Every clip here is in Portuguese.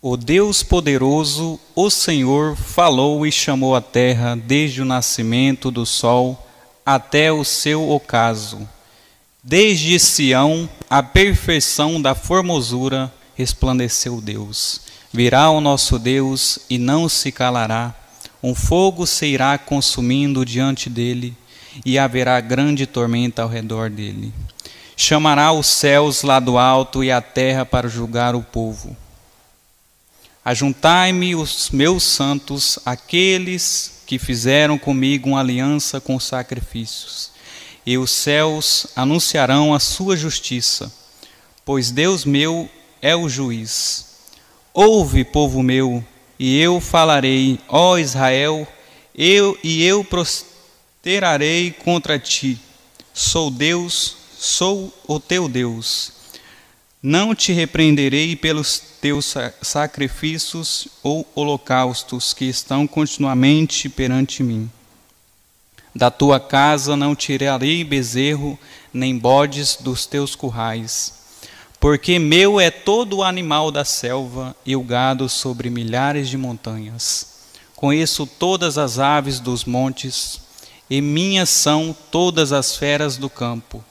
O Deus poderoso, o Senhor, falou e chamou a terra desde o nascimento do sol até o seu ocaso. Desde Sião, a perfeição da formosura, resplandeceu Deus. Virá o nosso Deus e não se calará. Um fogo se irá consumindo diante dele e haverá grande tormenta ao redor dele. Chamará os céus lá do alto e a terra para julgar o povo. Ajuntai-me os meus santos, aqueles que fizeram comigo uma aliança com sacrifícios, e os céus anunciarão a sua justiça, pois Deus meu é o juiz. Ouve, povo meu, e eu falarei, ó Israel, eu prosterarei contra ti. Sou Deus, sou o teu Deus. Não te repreenderei pelos teus sacrifícios ou holocaustos que estão continuamente perante mim. Da tua casa não tirarei bezerro, nem bodes dos teus currais. Porque meu é todo o animal da selva e o gado sobre milhares de montanhas. Conheço todas as aves dos montes, e minhas são todas as feras do campo.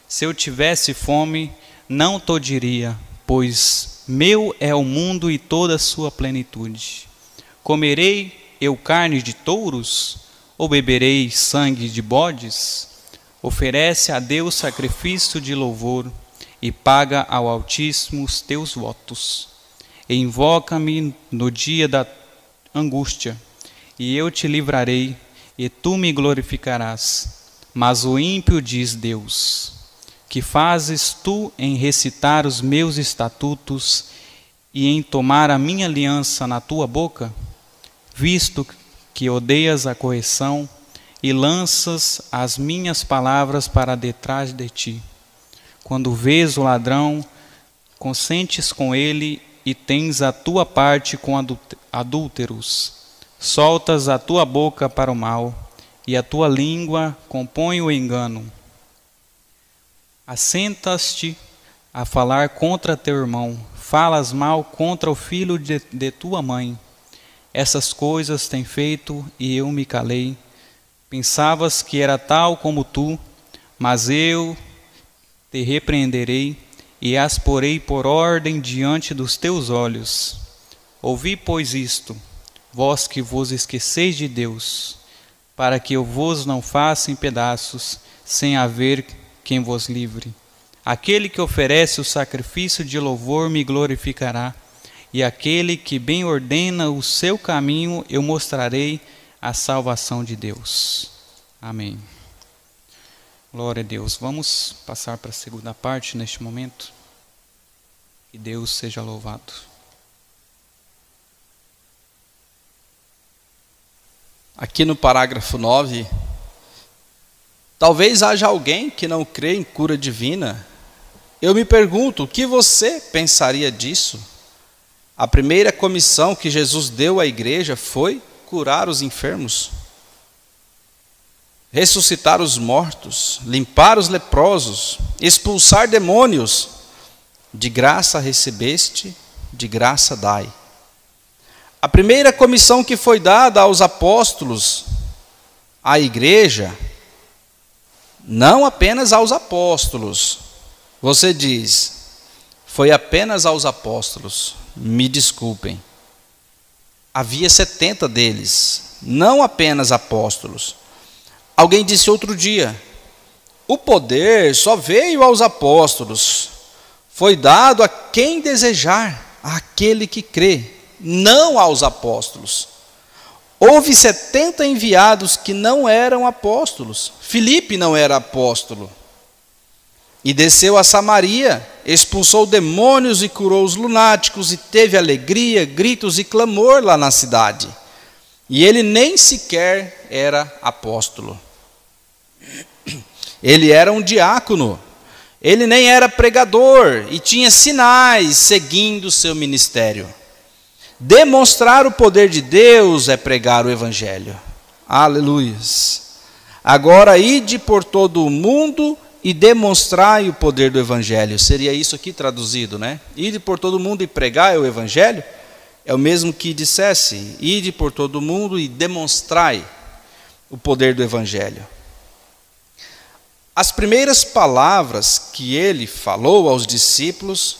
Se eu tivesse fome, não te diria, pois meu é o mundo e toda a sua plenitude. Comerei eu carne de touros, ou beberei sangue de bodes? Oferece a Deus sacrifício de louvor, e paga ao Altíssimo os teus votos. E invoca-me no dia da angústia, e eu te livrarei, e tu me glorificarás. Mas o ímpio diz Deus: que fazes tu em recitar os meus estatutos e em tomar a minha aliança na tua boca? Visto que odeias a correção e lanças as minhas palavras para detrás de ti. Quando vês o ladrão, consentes com ele e tens a tua parte com adúlteros. Soltas a tua boca para o mal e a tua língua compõe o engano. Assentas-te a falar contra teu irmão, falas mal contra o filho de tua mãe. Essas coisas tem feito e eu me calei. Pensavas que era tal como tu, mas eu te repreenderei e as porei por ordem diante dos teus olhos. Ouvi, pois, isto, vós que vos esqueceis de Deus, para que eu vos não faça em pedaços, sem haver quem vos livre. Aquele que oferece o sacrifício de louvor me glorificará, e aquele que bem ordena o seu caminho, eu mostrarei a salvação de Deus. Amém. Glória a Deus. Vamos passar para a segunda parte neste momento. Que Deus seja louvado. Aqui no parágrafo 9, talvez haja alguém que não crê em cura divina. Eu me pergunto, o que você pensaria disso? A primeira comissão que Jesus deu à igreja foi curar os enfermos, ressuscitar os mortos, limpar os leprosos, expulsar demônios. De graça recebeste, de graça dai. A primeira comissão que foi dada aos apóstolos, à igreja, não apenas aos apóstolos. Você diz, foi apenas aos apóstolos. Me desculpem. Havia 70 deles, não apenas apóstolos. Alguém disse outro dia, o poder só veio aos apóstolos. Foi dado a quem desejar, àquele que crê, não aos apóstolos. Houve 70 enviados que não eram apóstolos. Filipe não era apóstolo. E desceu a Samaria, expulsou demônios e curou os lunáticos, e teve alegria, gritos e clamor lá na cidade. E ele nem sequer era apóstolo. Ele era um diácono. Ele nem era pregador e tinha sinais seguindo seu ministério. Demonstrar o poder de Deus é pregar o evangelho. Aleluias. Agora ide por todo o mundo e demonstrai o poder do evangelho. Seria isso aqui traduzido, né? Ide por todo o mundo e pregai o evangelho. É o mesmo que dissesse, ide por todo o mundo e demonstrai o poder do evangelho. As primeiras palavras que ele falou aos discípulos,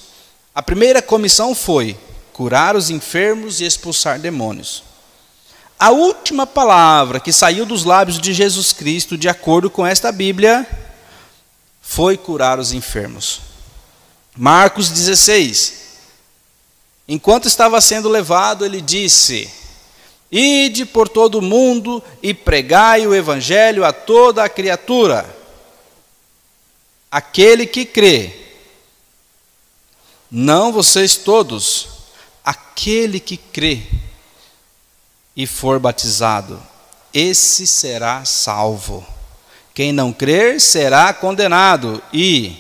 a primeira comissão foi curar os enfermos e expulsar demônios. A última palavra que saiu dos lábios de Jesus Cristo, de acordo com esta Bíblia, foi curar os enfermos. Marcos 16. Enquanto estava sendo levado, ele disse: ide por todo o mundo e pregai o evangelho a toda a criatura. Aquele que crê, não vocês todos, aquele que crê e for batizado, esse será salvo. Quem não crer será condenado. E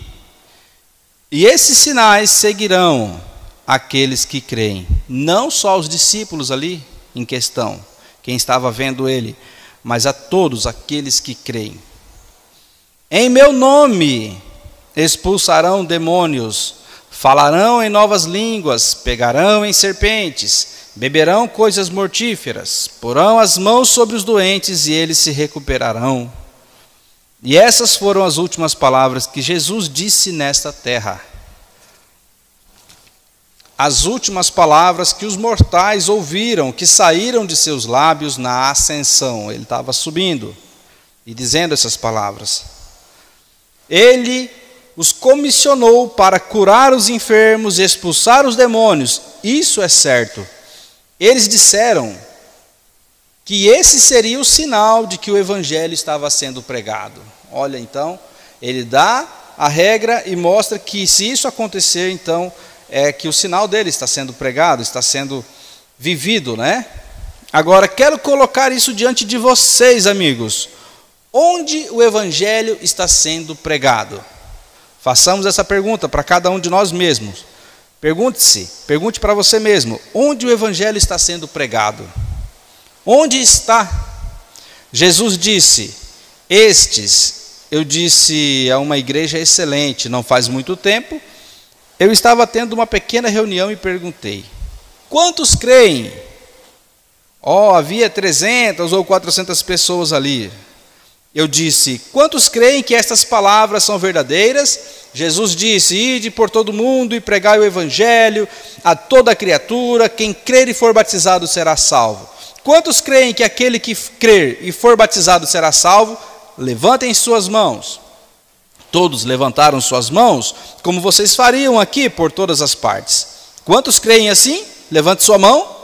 esses sinais seguirão aqueles que creem. Não só os discípulos ali em questão, quem estava vendo ele, mas a todos aqueles que creem. Em meu nome expulsarão demônios, falarão em novas línguas, pegarão em serpentes, beberão coisas mortíferas, porão as mãos sobre os doentes e eles se recuperarão. E essas foram as últimas palavras que Jesus disse nesta terra. As últimas palavras que os mortais ouviram, que saíram de seus lábios na ascensão. Ele estava subindo e dizendo essas palavras. Ele os comissionou para curar os enfermos e expulsar os demônios. Isso é certo. Eles disseram que esse seria o sinal de que o evangelho estava sendo pregado. Olha, então, ele dá a regra e mostra que se isso acontecer, então, é que o sinal dele está sendo pregado, está sendo vivido, né? Agora, quero colocar isso diante de vocês, amigos. Onde o evangelho está sendo pregado? Façamos essa pergunta para cada um de nós mesmos. Pergunte para você mesmo, onde o evangelho está sendo pregado? Onde está? Jesus disse, eu disse a uma igreja excelente, não faz muito tempo, eu estava tendo uma pequena reunião e perguntei, quantos creem? Havia 300 ou 400 pessoas ali. Eu disse, quantos creem que estas palavras são verdadeiras? Jesus disse, ide por todo mundo e pregai o evangelho a toda criatura, quem crer e for batizado será salvo. Quantos creem que aquele que crer e for batizado será salvo? Levantem suas mãos. Todos levantaram suas mãos, como vocês fariam aqui por todas as partes. Quantos creem assim? Levante sua mão.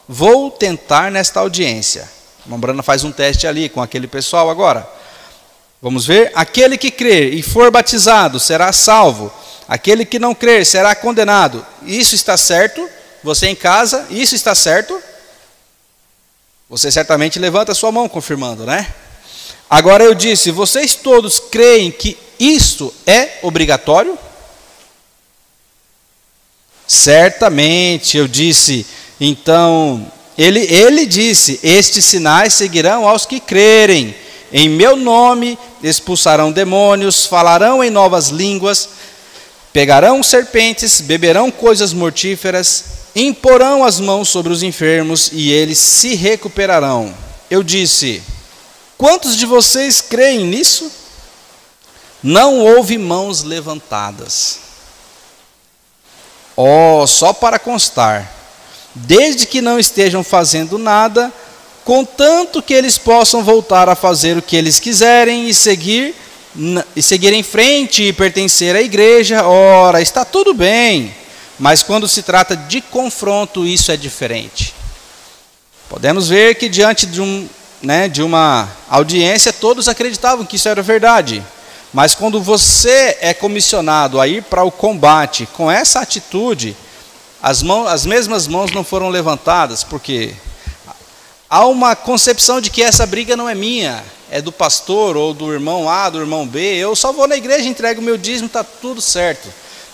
Vou tentar nesta audiência. A Mambrana faz um teste ali com aquele pessoal agora. Vamos ver? Aquele que crer e for batizado será salvo. Aquele que não crer será condenado. Isso está certo? Você em casa, isso está certo? Você certamente levanta a sua mão confirmando, né? Agora eu disse, vocês todos creem que isto é obrigatório? Certamente, eu disse. Então, ele disse, estes sinais seguirão aos que crerem. Em meu nome expulsarão demônios, falarão em novas línguas, pegarão serpentes, beberão coisas mortíferas, imporão as mãos sobre os enfermos e eles se recuperarão. Eu disse, quantos de vocês creem nisso? Não houve mãos levantadas. Só para constar, desde que não estejam fazendo nada, contanto que eles possam voltar a fazer o que eles quiserem e seguir em frente e pertencer à igreja, está tudo bem. Mas quando se trata de confronto, isso é diferente. Podemos ver que diante de uma audiência, todos acreditavam que isso era verdade. Mas quando você é comissionado a ir para o combate com essa atitude, as mesmas mãos não foram levantadas, porque há uma concepção de que essa briga não é minha, é do pastor ou do irmão A, do irmão B. Eu só vou na igreja, entrego o meu dízimo, está tudo certo.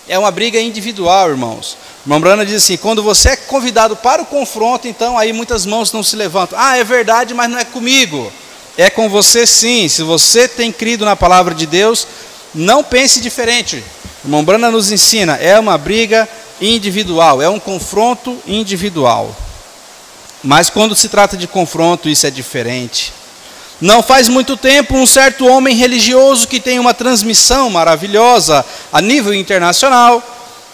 É uma briga individual, irmãos. O irmão Brana diz assim: quando você é convidado para o confronto, então aí muitas mãos não se levantam. Ah, é verdade, mas não é comigo. É com você sim. Se você tem crido na palavra de Deus, não pense diferente. O irmão Brana nos ensina, é uma briga individual, é um confronto individual. Mas quando se trata de confronto, isso é diferente. Não faz muito tempo, um certo homem religioso que tem uma transmissão maravilhosa a nível internacional,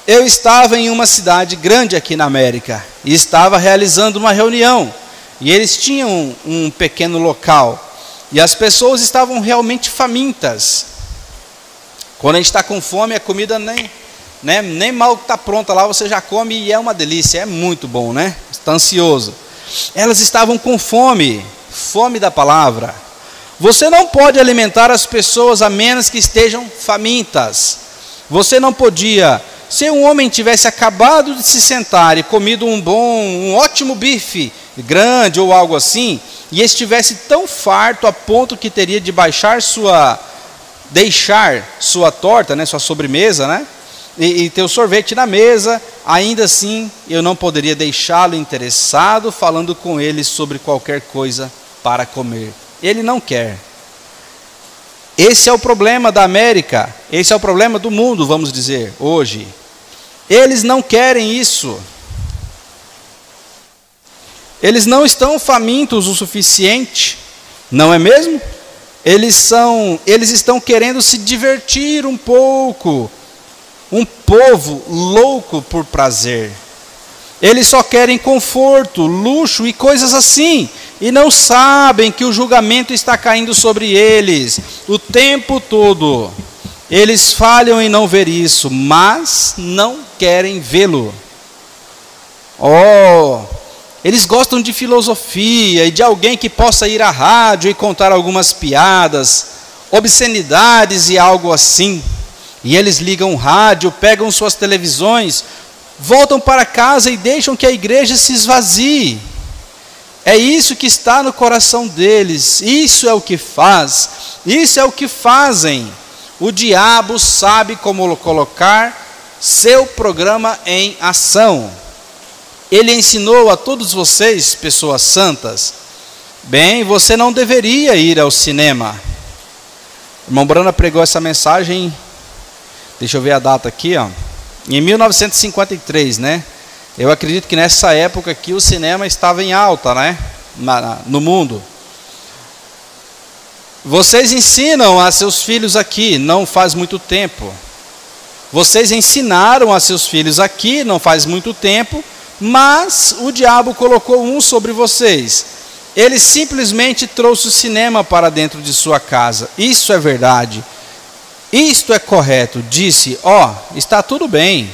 eu estava em uma cidade grande aqui na América e estava realizando uma reunião. E eles tinham um pequeno local e as pessoas estavam realmente famintas. Quando a gente está com fome, a comida nem mal está pronta lá, você já come e é uma delícia, é muito bom, né? Está ansioso. Elas estavam com fome da palavra. Você não pode alimentar as pessoas a menos que estejam famintas. Você não podia, se um homem tivesse acabado de se sentar e comido um ótimo bife grande ou algo assim, e estivesse tão farto a ponto que teria de deixar sua torta, né, sua sobremesa, né, e ter o sorvete na mesa, ainda assim eu não poderia deixá-lo interessado, falando com ele sobre qualquer coisa para comer. Ele não quer. Esse é o problema da América, esse é o problema do mundo, vamos dizer, hoje. Eles não querem isso. Eles não estão famintos o suficiente, não é mesmo? Eles estão querendo se divertir um pouco. Um povo louco por prazer. Eles só querem conforto, luxo e coisas assim. E não sabem que o julgamento está caindo sobre eles o tempo todo. Eles falham em não ver isso, mas não querem vê-lo. Eles gostam de filosofia e de alguém que possa ir à rádio e contar algumas piadas, obscenidades e algo assim. E eles ligam o rádio, pegam suas televisões, voltam para casa e deixam que a igreja se esvazie. É isso que está no coração deles, isso é o que faz, isso é o que fazem. O diabo sabe como colocar seu programa em ação. Ele ensinou a todos vocês, pessoas santas, bem, você não deveria ir ao cinema. O irmão Brana pregou essa mensagem, deixa eu ver a data aqui, em 1953, né? Eu acredito que nessa época aqui o cinema estava em alta, né? No mundo. Vocês ensinam a seus filhos aqui, não faz muito tempo. Vocês ensinaram a seus filhos aqui, não faz muito tempo, mas o diabo colocou um sobre vocês. Ele simplesmente trouxe o cinema para dentro de sua casa. Isso é verdade. Isto é correto. Disse, está tudo bem.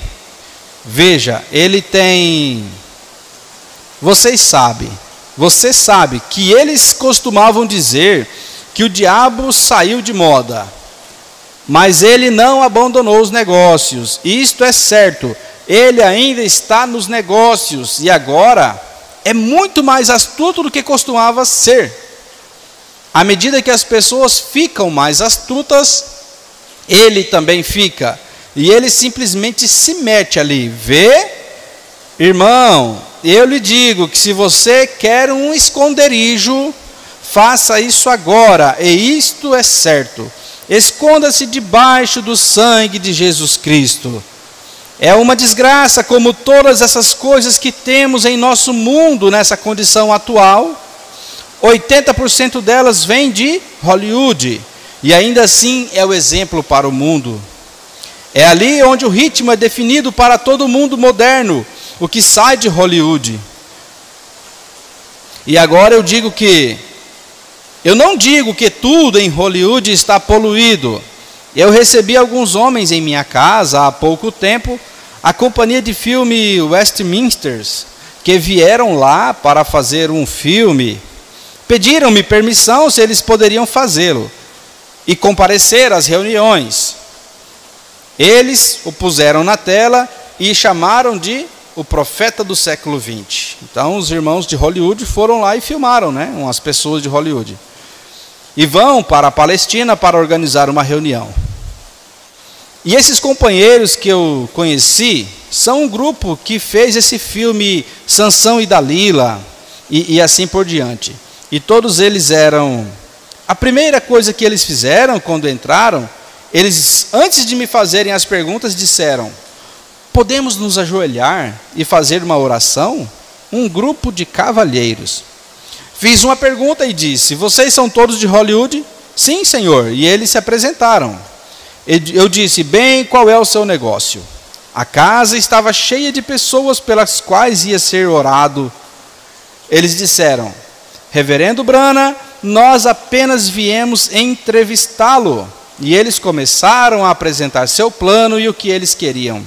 Veja, ele tem... Você sabe que eles costumavam dizer que o diabo saiu de moda, mas ele não abandonou os negócios. Isto é certo. Ele ainda está nos negócios e agora é muito mais astuto do que costumava ser. À medida que as pessoas ficam mais astutas, ele também fica. E ele simplesmente se mete ali. Vê? Irmão, eu lhe digo que se você quer um esconderijo, faça isso agora, e isto é certo. Esconda-se debaixo do sangue de Jesus Cristo. É uma desgraça como todas essas coisas que temos em nosso mundo nessa condição atual. 80% delas vêm de Hollywood. E ainda assim é o exemplo para o mundo. É ali onde o ritmo é definido para todo mundo moderno, o que sai de Hollywood. E agora eu não digo que tudo em Hollywood está poluído. Eu recebi alguns homens em minha casa há pouco tempo, a companhia de filme Westminster, que vieram lá para fazer um filme. Pediram-me permissão se eles poderiam fazê-lo e comparecer às reuniões. Eles o puseram na tela e chamaram de o profeta do século XX. Então os irmãos de Hollywood foram lá e filmaram, né? Umas pessoas de Hollywood. E vão para a Palestina para organizar uma reunião. E esses companheiros que eu conheci são um grupo que fez esse filme Sansão e Dalila e assim por diante. E todos eles eram... A primeira coisa que eles fizeram quando entraram, eles, antes de me fazerem as perguntas, disseram: podemos nos ajoelhar e fazer uma oração? Um grupo de cavalheiros. Fiz uma pergunta e disse: vocês são todos de Hollywood? Sim, senhor. E eles se apresentaram. Eu disse: bem, qual é o seu negócio? A casa estava cheia de pessoas pelas quais ia ser orado. Eles disseram: reverendo Brana, nós apenas viemos entrevistá-lo. E eles começaram a apresentar seu plano e o que eles queriam.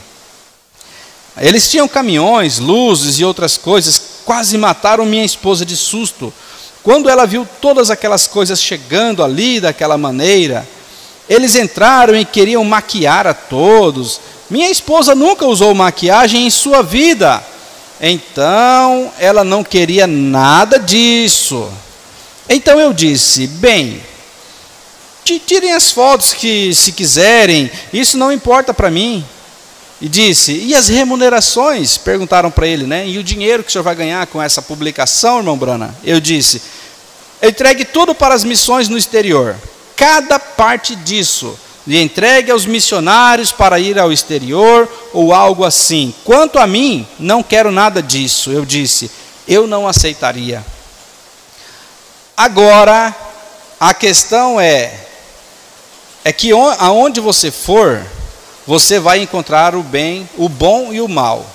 Eles tinham caminhões, luzes e outras coisas. Quase mataram minha esposa de susto quando ela viu todas aquelas coisas chegando ali daquela maneira. Eles entraram e queriam maquiar a todos. Minha esposa nunca usou maquiagem em sua vida. Então, ela não queria nada disso. Então eu disse: bem, tirem as fotos que se quiserem, isso não importa para mim. E disse: e as remunerações? Perguntaram para ele, né? E o dinheiro que o senhor vai ganhar com essa publicação, irmão Brana? Eu disse: entregue tudo para as missões no exterior. Cada parte disso. E entregue aos missionários para ir ao exterior ou algo assim. Quanto a mim, não quero nada disso. Eu disse: eu não aceitaria. Agora, a questão é que aonde você for, você vai encontrar o bem, o bom e o mal.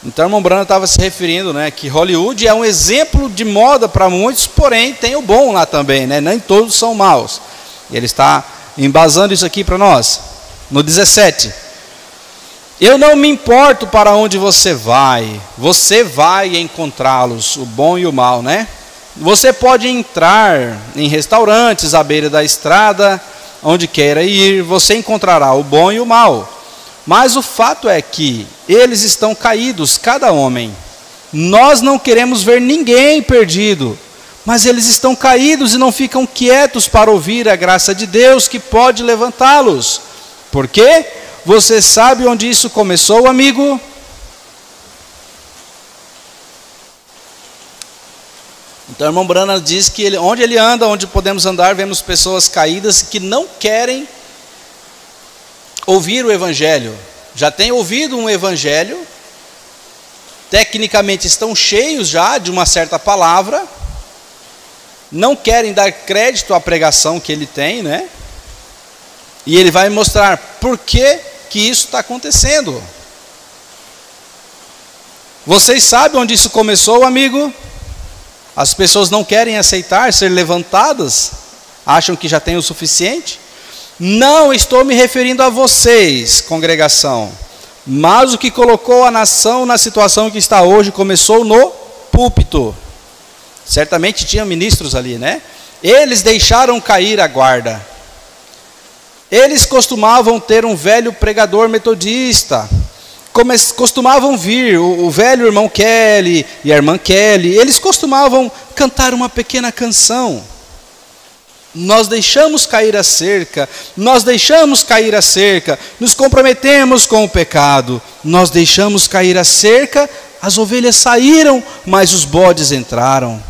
Então, o irmão Brana estava se referindo, né, que Hollywood é um exemplo de moda para muitos, porém tem o bom lá também, né? Nem todos são maus. E ele está embasando isso aqui para nós. No 17. Eu não me importo para onde você vai encontrá-los, o bom e o mal, né? Você pode entrar em restaurantes à beira da estrada, onde queira ir, você encontrará o bom e o mal. Mas o fato é que eles estão caídos, cada homem. Nós não queremos ver ninguém perdido, mas eles estão caídos e não ficam quietos para ouvir a graça de Deus que pode levantá-los. Por quê? Você sabe onde isso começou, amigo? Então, o irmão Brana diz que onde ele anda, onde podemos andar, vemos pessoas caídas que não querem ouvir o evangelho. Já têm ouvido um evangelho, tecnicamente estão cheios já de uma certa palavra, não querem dar crédito à pregação que ele tem, né? E ele vai mostrar por que isso está acontecendo. Vocês sabem onde isso começou, amigo? As pessoas não querem aceitar ser levantadas, acham que já tem o suficiente. Não estou me referindo a vocês, congregação, mas o que colocou a nação na situação que está hoje começou no púlpito. Certamente tinha ministros ali, né? Eles deixaram cair a guarda. Eles costumavam ter um velho pregador metodista. Costumavam vir o velho irmão Kelly e a irmã Kelly. Eles costumavam cantar uma pequena canção. Nós deixamos cair a cerca, nos comprometemos com o pecado, nós deixamos cair a cerca, as ovelhas saíram, mas os bodes entraram.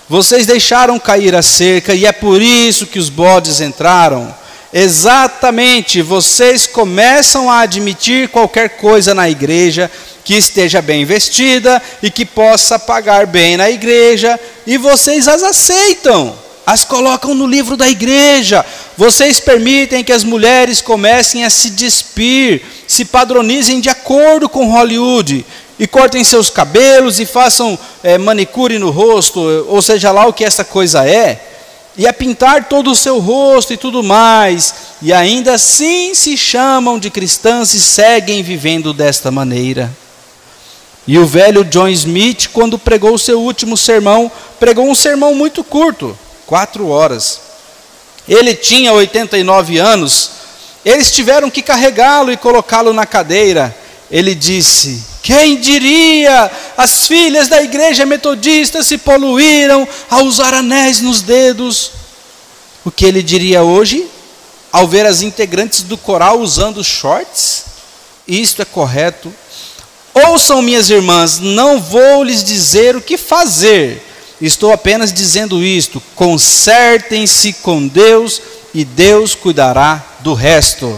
Vocês deixaram cair a cerca e é por isso que os bodes entraram. Exatamente, vocês começam a admitir qualquer coisa na igreja que esteja bem vestida e que possa pagar bem na igreja, e vocês as aceitam. As colocam no livro da igreja. Vocês permitem que as mulheres comecem a se despir, se padronizem de acordo com Hollywood, e cortem seus cabelos e façam manicure no rosto, ou seja lá o que essa coisa é, e a pintar todo o seu rosto e tudo mais, e ainda assim se chamam de cristãs e seguem vivendo desta maneira. E o velho John Smith, quando pregou o seu último sermão, pregou um sermão muito curto, 4 horas. Ele tinha 89 anos, eles tiveram que carregá-lo e colocá-lo na cadeira. Ele disse: Quem diria? As filhas da igreja metodista se poluíram ao usar anéis nos dedos. O que ele diria hoje, ao ver as integrantes do coral usando shorts? Isto é correto? Ouçam, minhas irmãs, não vou lhes dizer o que fazer. Estou apenas dizendo isto: consertem-se com Deus e Deus cuidará do resto.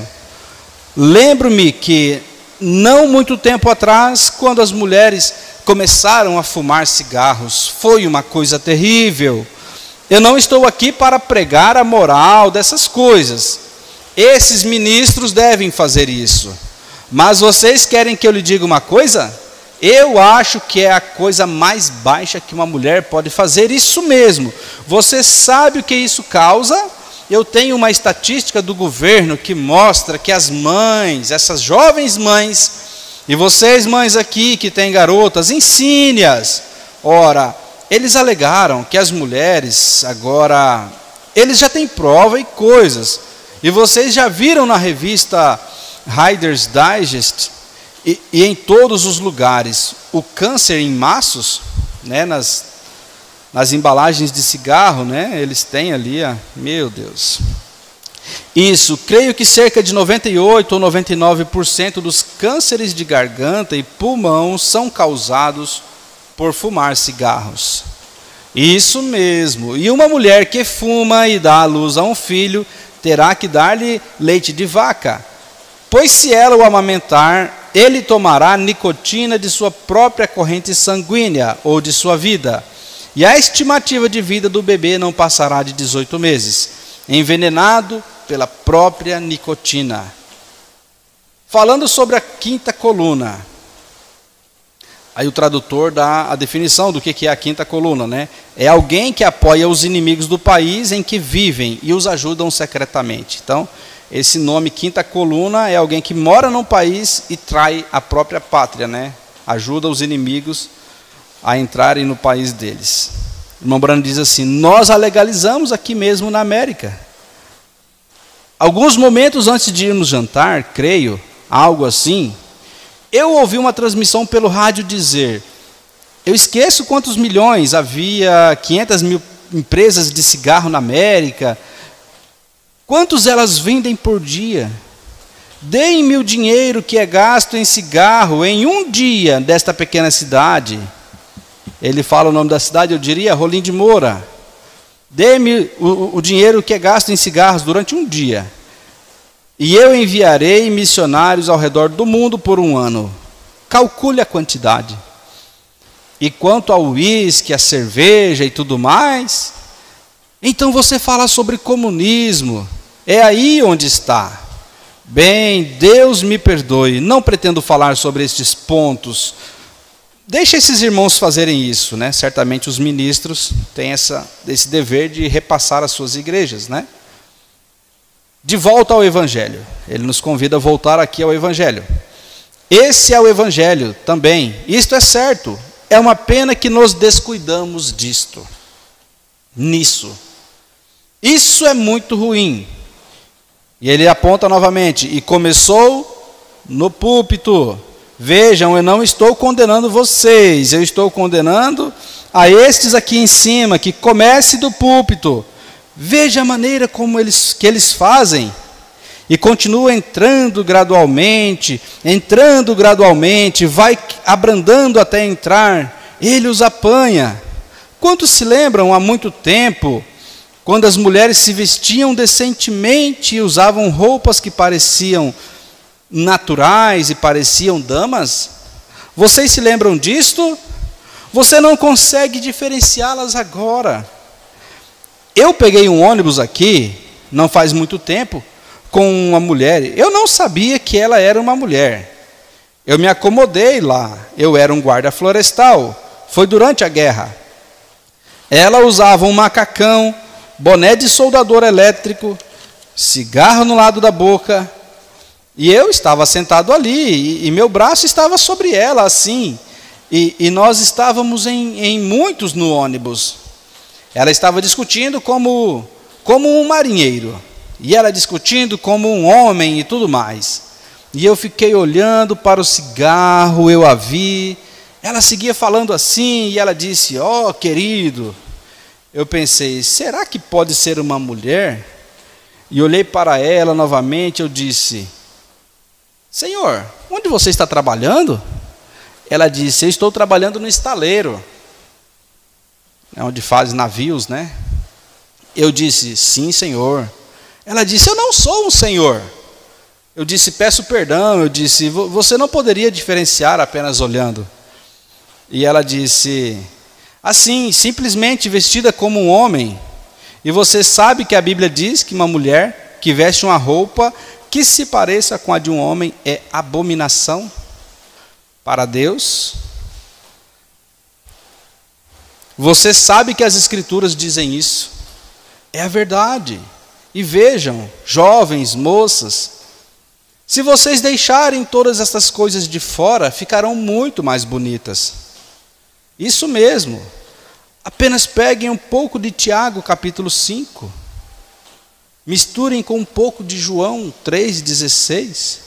Lembro-me que, não muito tempo atrás, quando as mulheres começaram a fumar cigarros, foi uma coisa terrível. Eu não estou aqui para pregar a moral dessas coisas. Esses ministros devem fazer isso. Mas vocês querem que eu lhe diga uma coisa? Eu acho que é a coisa mais baixa que uma mulher pode fazer, isso mesmo. Você sabe o que isso causa? Eu tenho uma estatística do governo que mostra que as mães, essas jovens mães, e vocês mães aqui que têm garotas, ensine-as. Ora, eles alegaram que as mulheres agora, eles já têm prova e coisas. E vocês já viram na revista Reader's Digest e em todos os lugares o câncer em maços, né, nas embalagens de cigarro, né, eles têm ali, meu Deus. Isso, creio que cerca de 98 ou 99% dos cânceres de garganta e pulmão são causados por fumar cigarros. Isso mesmo. E uma mulher que fuma e dá à luz a um filho terá que dar-lhe leite de vaca, pois se ela o amamentar, ele tomará nicotina de sua própria corrente sanguínea ou de sua vida. E a estimativa de vida do bebê não passará de 18 meses, envenenado pela própria nicotina. Falando sobre a quinta coluna, aí o tradutor dá a definição do que é a quinta coluna, né? É alguém que apoia os inimigos do país em que vivem e os ajudam secretamente. Então, esse nome quinta coluna é alguém que mora num país e trai a própria pátria, né? Ajuda os inimigos a entrarem no país deles. O irmão Branham diz assim: nós a legalizamos aqui mesmo na América. Alguns momentos antes de irmos jantar, creio, algo assim, eu ouvi uma transmissão pelo rádio dizer, eu esqueço quantos milhões, havia 500 mil empresas de cigarro na América, quantos elas vendem por dia? Deem-me o dinheiro que é gasto em cigarro em um dia desta pequena cidade. Ele fala o nome da cidade, eu diria Rolim de Moura. Dê-me o dinheiro que é gasto em cigarros durante um dia, e eu enviarei missionários ao redor do mundo por um ano. Calcule a quantidade. E quanto ao uísque, a cerveja e tudo mais, então você fala sobre comunismo. É aí onde está. Bem, Deus me perdoe, não pretendo falar sobre estes pontos. Deixa esses irmãos fazerem isso, né? Certamente os ministros têm esse dever de repassar as suas igrejas, né? De volta ao Evangelho. Ele nos convida a voltar aqui ao Evangelho. Esse é o Evangelho também. Isto é certo. É uma pena que nos descuidamos nisso. Isso é muito ruim. E ele aponta novamente, e começou no púlpito. Vejam, eu não estou condenando vocês, eu estou condenando a estes aqui em cima, que comece do púlpito. Veja a maneira como eles fazem. E continua entrando gradualmente, vai abrandando até entrar, ele os apanha. Quantos se lembram há muito tempo, quando as mulheres se vestiam decentemente e usavam roupas que pareciam naturais e pareciam damas? Vocês se lembram disto? Você não consegue diferenciá-las agora. Eu peguei um ônibus aqui, não faz muito tempo, com uma mulher. Eu não sabia que ela era uma mulher. Eu me acomodei lá. Eu era um guarda florestal. Foi durante a guerra. Ela usava um macacão, boné de soldador elétrico, cigarro no lado da boca. E eu estava sentado ali, e meu braço estava sobre ela, assim. E nós estávamos em muitos no ônibus. Ela estava discutindo como um marinheiro. E ela discutindo como um homem e tudo mais. E eu fiquei olhando para o cigarro, eu a vi. Ela seguia falando assim, e ela disse, ó, querido. Eu pensei, será que pode ser uma mulher? E olhei para ela novamente, eu disse, Senhor, onde você está trabalhando? Ela disse, eu estou trabalhando no estaleiro, onde faz navios, né? Eu disse, sim, Senhor. Ela disse, eu não sou um senhor. Eu disse, peço perdão. Eu disse, você não poderia diferenciar apenas olhando. E ela disse, assim, simplesmente vestida como um homem. E você sabe que a Bíblia diz que uma mulher que veste uma roupa que se pareça com a de um homem é abominação para Deus. Você sabe que as Escrituras dizem isso. É a verdade. E vejam, jovens, moças, se vocês deixarem todas essas coisas de fora, ficarão muito mais bonitas. Isso mesmo. Apenas peguem um pouco de Tiago, capítulo 5. Misturem com um pouco de João 3,16.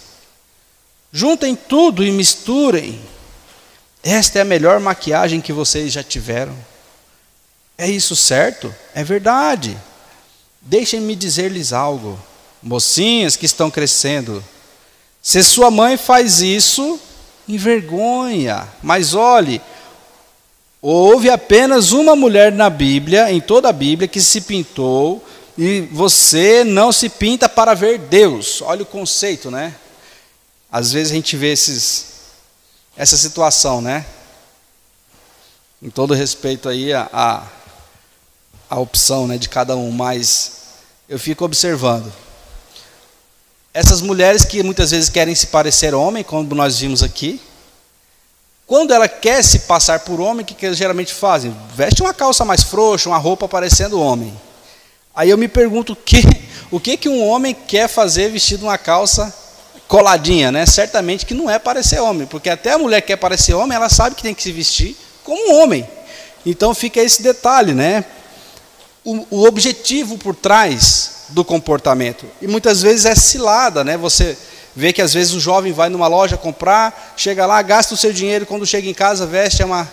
Juntem tudo e misturem. Esta é a melhor maquiagem que vocês já tiveram. É isso certo? É verdade. Deixem-me dizer-lhes algo. Mocinhas que estão crescendo. Se sua mãe faz isso, envergonha. Mas olhe, houve apenas uma mulher na Bíblia, em toda a Bíblia, que se pintou, e você não se pinta para ver Deus. Olha o conceito, né? Às vezes a gente vê essa situação, né? Em todo respeito aí a opção, né, de cada um, mas eu fico observando. Essas mulheres que muitas vezes querem se parecer homem, como nós vimos aqui, quando ela quer se passar por homem, o que eles geralmente fazem? Veste uma calça mais frouxa, uma roupa parecendo homem. Aí eu me pergunto o que um homem quer fazer vestido uma calça coladinha, né? Certamente que não é parecer homem, porque até a mulher que quer parecer homem, ela sabe que tem que se vestir como um homem. Então fica esse detalhe, né? O objetivo por trás do comportamento. E muitas vezes é cilada, né? Você vê que às vezes o jovem vai numa loja comprar, chega lá, gasta o seu dinheiro, quando chega em casa, veste, é uma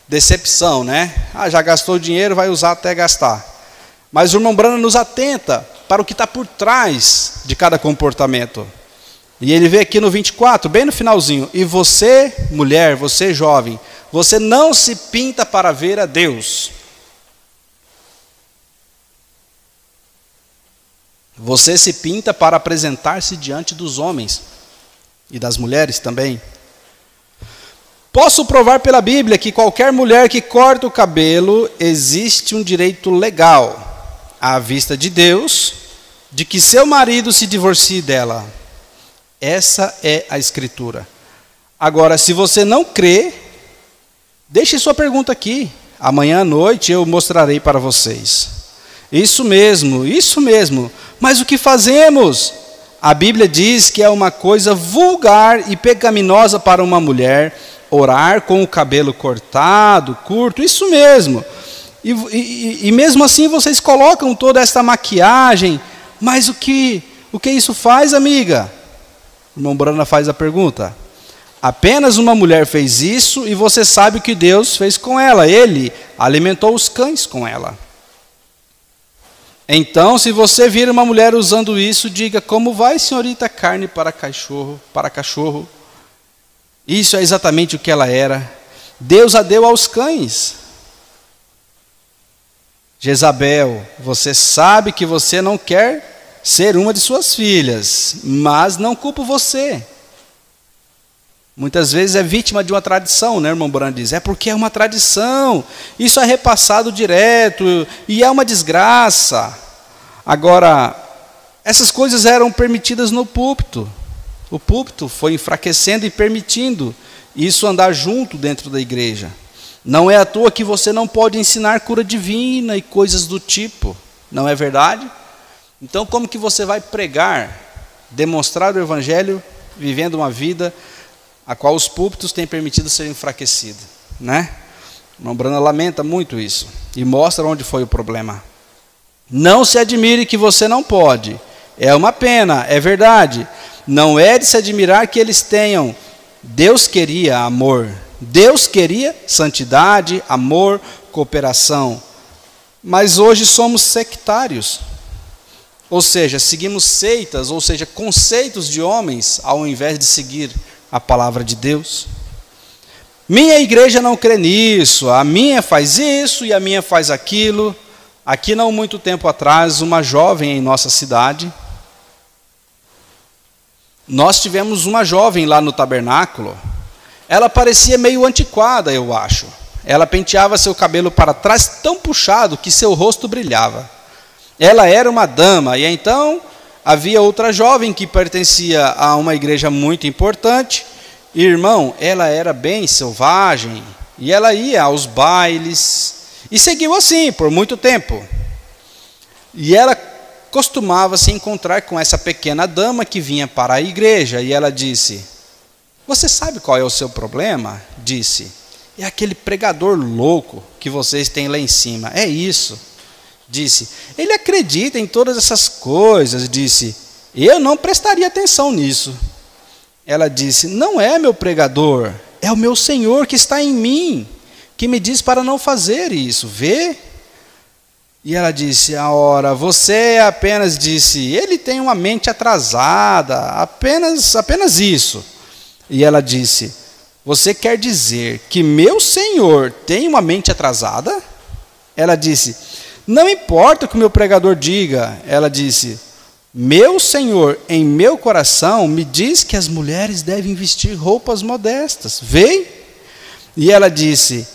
decepção, né? Ah, já gastou o dinheiro, vai usar até gastar. Mas o irmão Branham nos atenta para o que está por trás de cada comportamento. E ele vê aqui no 24, bem no finalzinho, e você, mulher, você jovem, você não se pinta para ver a Deus. Você se pinta para apresentar-se diante dos homens e das mulheres também. Posso provar pela Bíblia que qualquer mulher que corta o cabelo, existe um direito legal, à vista de Deus, de que seu marido se divorcie dela. Essa é a Escritura. Agora, se você não crê, deixe sua pergunta aqui. Amanhã à noite eu mostrarei para vocês. Isso mesmo, isso mesmo. Mas o que fazemos? A Bíblia diz que é uma coisa vulgar e pecaminosa para uma mulher orar com o cabelo cortado, curto, isso mesmo. E mesmo assim vocês colocam toda esta maquiagem, mas o que isso faz, amiga? O irmão Branham faz a pergunta. Apenas uma mulher fez isso e você sabe o que Deus fez com ela. Ele alimentou os cães com ela. Então, se você vir uma mulher usando isso, diga, como vai, senhorita, carne para cachorro? Isso é exatamente o que ela era. Deus a deu aos cães. Jezabel, você sabe que você não quer ser uma de suas filhas, mas não culpo você. Muitas vezes é vítima de uma tradição, né, irmão Branham diz? É porque é uma tradição, isso é repassado direto, e é uma desgraça. Agora, essas coisas eram permitidas no púlpito. O púlpito foi enfraquecendo e permitindo isso andar junto dentro da igreja. Não é à toa que você não pode ensinar cura divina e coisas do tipo, não é verdade? Então, como que você vai pregar, demonstrar o evangelho, vivendo uma vida a qual os púlpitos têm permitido ser enfraquecidos, né? O irmão Branham lamenta muito isso e mostra onde foi o problema. Não se admire que você não pode. É uma pena, é verdade. não é de se admirar que eles tenham. Deus queria amor, Deus queria santidade, amor, cooperação. Mas hoje somos sectários. Ou seja, seguimos seitas, ou seja, conceitos de homens, ao invés de seguir a palavra de Deus. Minha igreja não crê nisso, a minha faz isso e a minha faz aquilo. Aqui não muito tempo atrás, uma jovem em nossa cidade, nós tivemos uma jovem lá no tabernáculo, ela parecia meio antiquada, eu acho. Ela penteava seu cabelo para trás tão puxado que seu rosto brilhava. Ela era uma dama, e então havia outra jovem que pertencia a uma igreja muito importante. Irmão, ela era bem selvagem, e ela ia aos bailes, e seguiu assim por muito tempo. E ela costumava se encontrar com essa pequena dama que vinha para a igreja, e ela disse: você sabe qual é o seu problema? Disse: é aquele pregador louco que vocês têm lá em cima, é isso. Disse: ele acredita em todas essas coisas. Disse: eu não prestaria atenção nisso. Ela disse: não é meu pregador, é o meu Senhor que está em mim, que me diz para não fazer isso, vê? E ela disse: ora, você apenas disse, ele tem uma mente atrasada, apenas isso. E ela disse: você quer dizer que meu Senhor tem uma mente atrasada? Ela disse: não importa o que o meu pregador diga. Ela disse: meu Senhor, em meu coração, me diz que as mulheres devem vestir roupas modestas. Vê? E ela disse: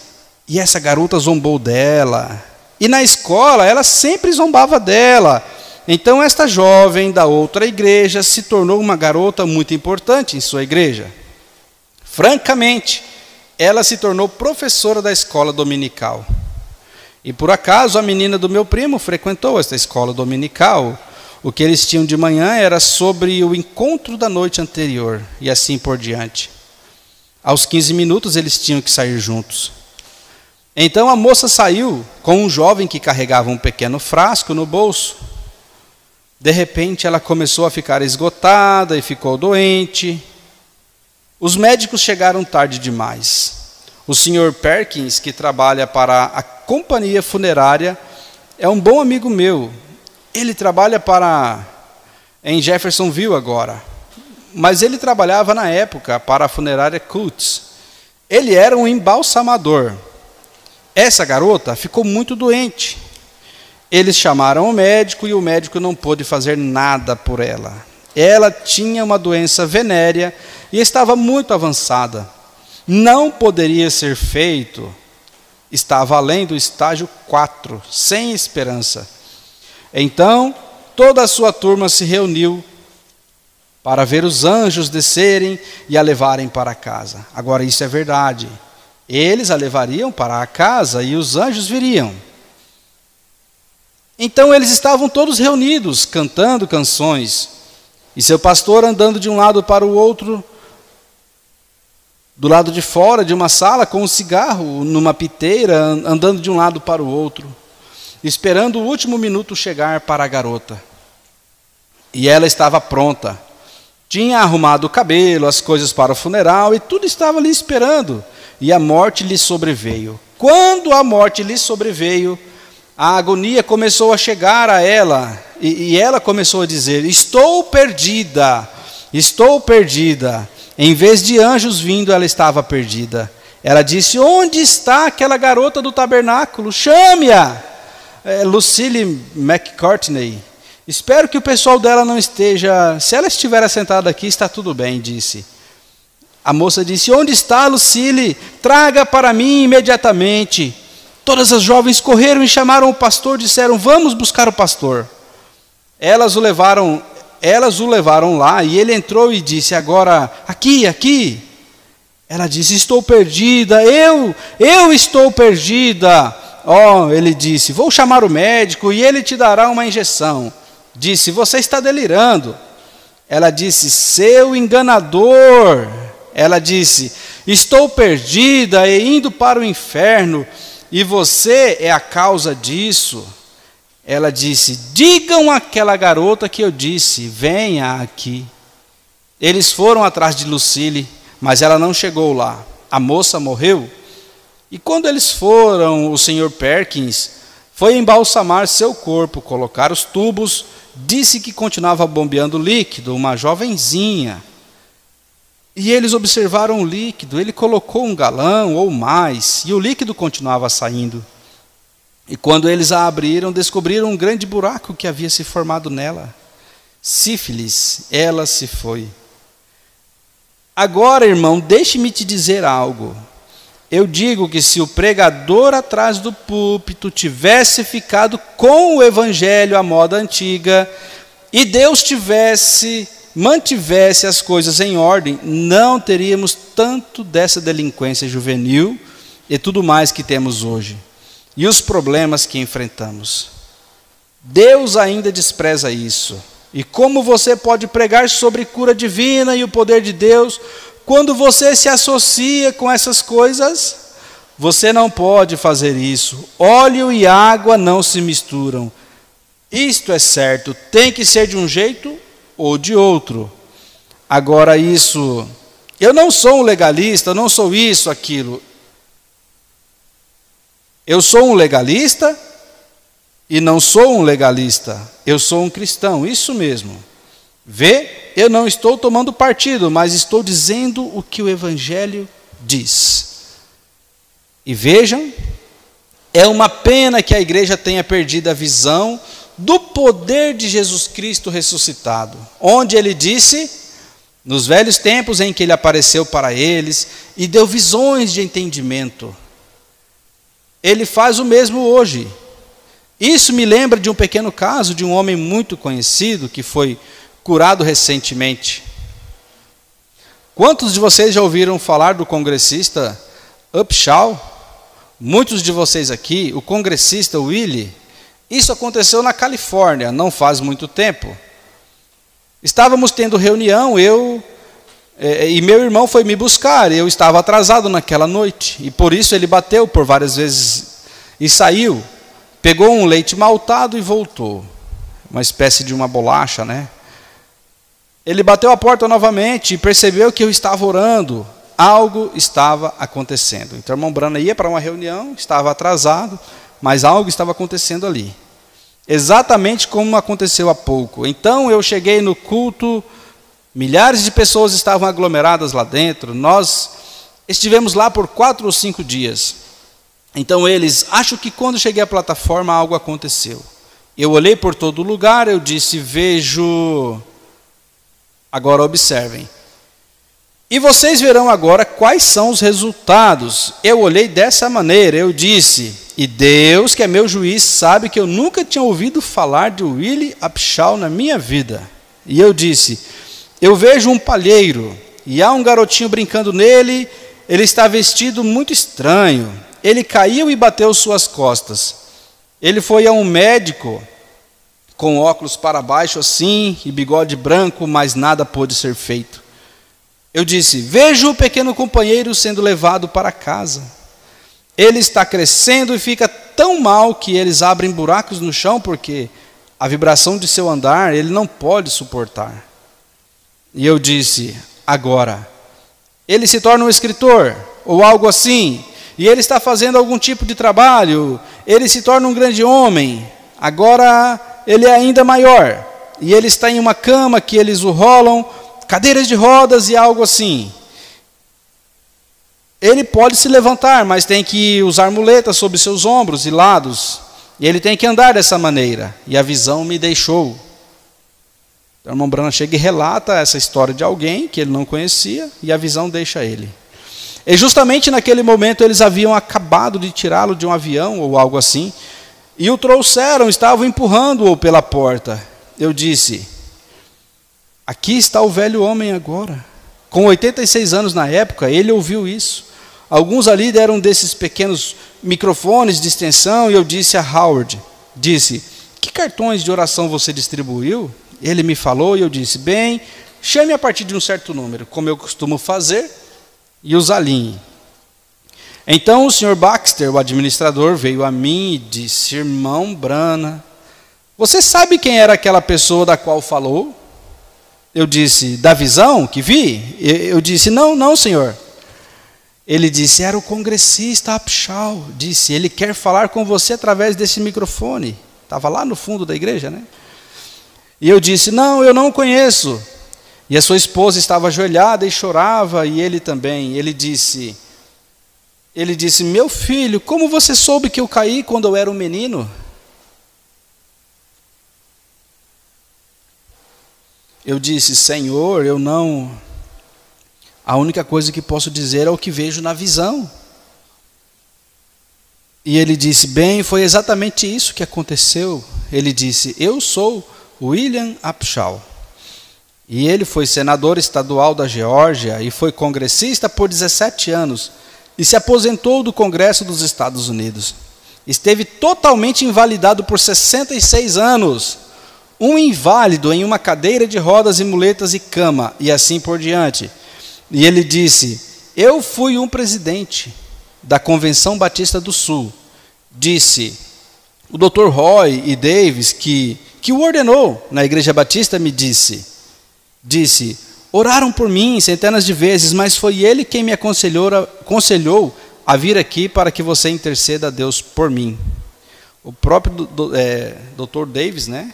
e essa garota zombou dela. E na escola, ela sempre zombava dela. Então, esta jovem da outra igreja se tornou uma garota muito importante em sua igreja. Francamente, ela se tornou professora da escola dominical. E por acaso, a menina do meu primo frequentou esta escola dominical. O que eles tinham de manhã era sobre o encontro da noite anterior, e assim por diante. Aos 15 minutos, eles tinham que sair juntos. Então a moça saiu com um jovem que carregava um pequeno frasco no bolso. De repente ela começou a ficar esgotada e ficou doente. Os médicos chegaram tarde demais. O Sr. Perkins, que trabalha para a companhia funerária, é um bom amigo meu. Ele trabalha em Jeffersonville agora. Mas ele trabalhava na época para a funerária Coates. Ele era um embalsamador. Essa garota ficou muito doente. Eles chamaram o médico e o médico não pôde fazer nada por ela. Ela tinha uma doença venérea e estava muito avançada. Não poderia ser feito. Estava além do estágio 4, sem esperança. Então, toda a sua turma se reuniu para ver os anjos descerem e a levarem para casa. Agora, isso é verdade. Eles a levariam para a casa e os anjos viriam. Então eles estavam todos reunidos, cantando canções. E seu pastor andando de um lado para o outro, do lado de fora de uma sala, com um cigarro numa piteira, andando de um lado para o outro, esperando o último minuto chegar para a garota. E ela estava pronta. Tinha arrumado o cabelo, as coisas para o funeral, e tudo estava ali esperando. E a morte lhe sobreveio. Quando a morte lhe sobreveio, a agonia começou a chegar a ela, e ela começou a dizer: estou perdida, estou perdida. Em vez de anjos vindo, ela estava perdida. Ela disse: onde está aquela garota do tabernáculo? Chame-a! Lucille McCartney. Espero que o pessoal dela não esteja... Se ela estiver sentada aqui, está tudo bem, disse. A moça disse: onde está Lucille? Traga para mim imediatamente. Todas as jovens correram e chamaram o pastor, disseram: vamos buscar o pastor. Elas o levaram lá e ele entrou e disse: agora, aqui. Ela disse: estou perdida, eu estou perdida. Ele disse: vou chamar o médico e ele te dará uma injeção. Disse: você está delirando. Ela disse: seu enganador. Ela disse: estou perdida e indo para o inferno, e você é a causa disso. Ela disse: digam àquela garota que eu disse: venha aqui. Eles foram atrás de Lucille, mas ela não chegou lá. A moça morreu. E quando eles foram, o Sr. Perkins foi embalsamar seu corpo, colocar os tubos, disse que continuava bombeando líquido, uma jovenzinha. E eles observaram o líquido, ele colocou 1 galão ou mais, e o líquido continuava saindo. E quando eles a abriram, descobriram um grande buraco que havia se formado nela. Sífilis, ela se foi. Agora, irmão, deixe-me te dizer algo. Eu digo que se o pregador atrás do púlpito tivesse ficado com o evangelho à moda antiga, e Deus mantivesse as coisas em ordem, não teríamos tanto dessa delinquência juvenil e tudo mais que temos hoje, e os problemas que enfrentamos. Deus ainda despreza isso. E como você pode pregar sobre cura divina e o poder de Deus, quando você se associa com essas coisas? Você não pode fazer isso. Óleo e água não se misturam. Isto é certo, tem que ser de um jeito ou de outro. Agora isso, eu não sou um legalista, eu não sou isso, aquilo. Eu sou um legalista e não sou um legalista. Eu sou um cristão, isso mesmo. Vê, eu não estou tomando partido, mas estou dizendo o que o Evangelho diz. E vejam, é uma pena que a igreja tenha perdido a visão do poder de Jesus Cristo ressuscitado, onde ele disse, nos velhos tempos em que ele apareceu para eles e deu visões de entendimento, ele faz o mesmo hoje. Isso me lembra de um pequeno caso de um homem muito conhecido que foi curado recentemente. Quantos de vocês já ouviram falar do congressista Upshaw? Muitos de vocês aqui, o congressista Willie. Isso aconteceu na Califórnia, não faz muito tempo. Estávamos tendo reunião, e meu irmão foi me buscar, eu estava atrasado naquela noite, e por isso ele bateu por várias vezes e saiu. Pegou um leite maltado e voltou. Uma espécie de uma bolacha, né? Ele bateu a porta novamente e percebeu que eu estava orando. Algo estava acontecendo. Então, o irmão Brana ia para uma reunião, estava atrasado, mas algo estava acontecendo ali. Exatamente como aconteceu há pouco. Então, eu cheguei no culto, milhares de pessoas estavam aglomeradas lá dentro. Nós estivemos lá por 4 ou 5 dias. Então acho que quando cheguei à plataforma algo aconteceu. Eu olhei por todo lugar, eu disse, vejo, agora observem. E vocês verão agora quais são os resultados. Eu olhei dessa maneira, eu disse, e Deus, que é meu juiz, sabe que eu nunca tinha ouvido falar de Willie Upshaw na minha vida. E eu disse, eu vejo um palheiro, e há um garotinho brincando nele, ele está vestido muito estranho. Ele caiu e bateu suas costas. Ele foi a um médico com óculos para baixo assim e bigode branco, mas nada pôde ser feito. Eu disse, vejo o pequeno companheiro sendo levado para casa. Ele está crescendo e fica tão mal que eles abrem buracos no chão porque a vibração de seu andar ele não pode suportar. E eu disse, agora, ele se torna um escritor ou algo assim, e ele está fazendo algum tipo de trabalho, ele se torna um grande homem, agora ele é ainda maior, e ele está em uma cama que eles o rolam, cadeiras de rodas e algo assim. Ele pode se levantar, mas tem que usar muletas sobre seus ombros e lados, e ele tem que andar dessa maneira, e a visão me deixou. Então, o irmão Branham chega e relata essa história de alguém que ele não conhecia, e a visão deixa ele. E justamente naquele momento eles haviam acabado de tirá-lo de um avião ou algo assim, e o trouxeram, estavam empurrando-o pela porta. Eu disse, aqui está o velho homem agora. Com 86 anos na época, ele ouviu isso. Alguns ali deram desses pequenos microfones de extensão, e eu disse a Howard, que cartões de oração você distribuiu? Ele me falou, e eu disse, bem, chame a partir de um certo número, como eu costumo fazer, e os alinhe. Então o Sr. Baxter, o administrador, veio a mim e disse, irmão Branham, você sabe quem era aquela pessoa da qual falou? Eu disse, da visão que vi? Eu disse, não, senhor. Ele disse, era o congressista Upshaw. Disse, ele quer falar com você através desse microfone. Estava lá no fundo da igreja, né? E eu disse, não, eu não o conheço. E a sua esposa estava ajoelhada e chorava, e ele também. Ele disse, meu filho, como você soube que eu caí quando eu era um menino? Eu disse, Senhor, eu não... A única coisa que posso dizer é o que vejo na visão. E ele disse, bem, foi exatamente isso que aconteceu. Ele disse, eu sou William Upshaw. E ele foi senador estadual da Geórgia e foi congressista por 17 anos. E se aposentou do Congresso dos Estados Unidos. Esteve totalmente invalidado por 66 anos. Um inválido em uma cadeira de rodas e muletas e cama, e assim por diante. E ele disse, eu fui um presidente da Convenção Batista do Sul. Disse, o Dr. Roy e Davis, que o ordenou na Igreja Batista, me disse, oraram por mim centenas de vezes, mas foi ele quem me aconselhou a vir aqui para que você interceda a Deus por mim. O próprio Dr. Davis, né?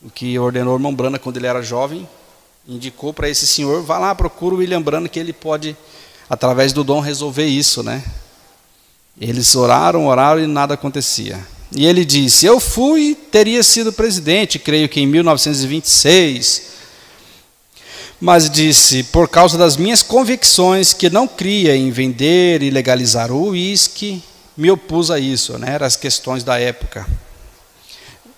O que ordenou o irmão Branham quando ele era jovem, indicou para esse senhor, vá lá, procura o William Branham, que ele pode, através do dom, resolver isso, né? Eles oraram e nada acontecia. E ele disse, eu teria sido presidente, creio que em 1926, mas disse, por causa das minhas convicções, que não cria em vender e legalizar o uísque, me opus a isso, né? Eram as questões da época.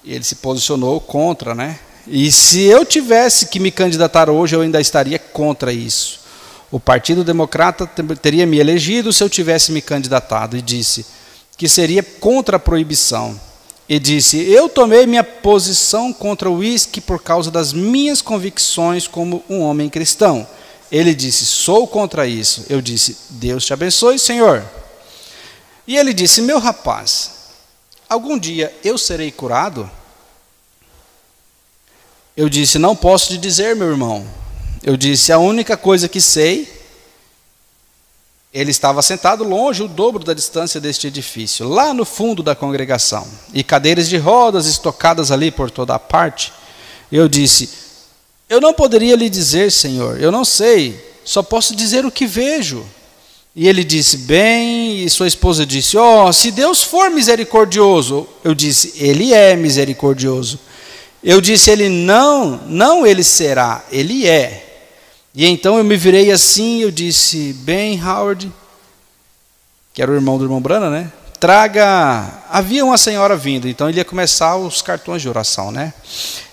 Ele se posicionou contra, né? E se eu tivesse que me candidatar hoje, eu ainda estaria contra isso. O Partido Democrata teria me elegido se eu tivesse me candidatado. E disse que seria contra a proibição. E disse, eu tomei minha posição contra o uísque por causa das minhas convicções como um homem cristão. Ele disse, sou contra isso. Eu disse, Deus te abençoe, Senhor. E ele disse, meu rapaz, algum dia eu serei curado? Eu disse, não posso te dizer, meu irmão. Eu disse, a única coisa que sei, ele estava sentado longe, o dobro da distância deste edifício, lá no fundo da congregação, e cadeiras de rodas estocadas ali por toda a parte. Eu disse, eu não poderia lhe dizer, Senhor, eu não sei, só posso dizer o que vejo. E ele disse, bem, e sua esposa disse, se Deus for misericordioso. Eu disse, ele é misericordioso. Eu disse, ele não ele será, ele é. E então eu me virei assim, eu disse, bem, Howard, que era o irmão do irmão Branham, né? Havia uma senhora vindo, então ele ia começar os cartões de oração, né?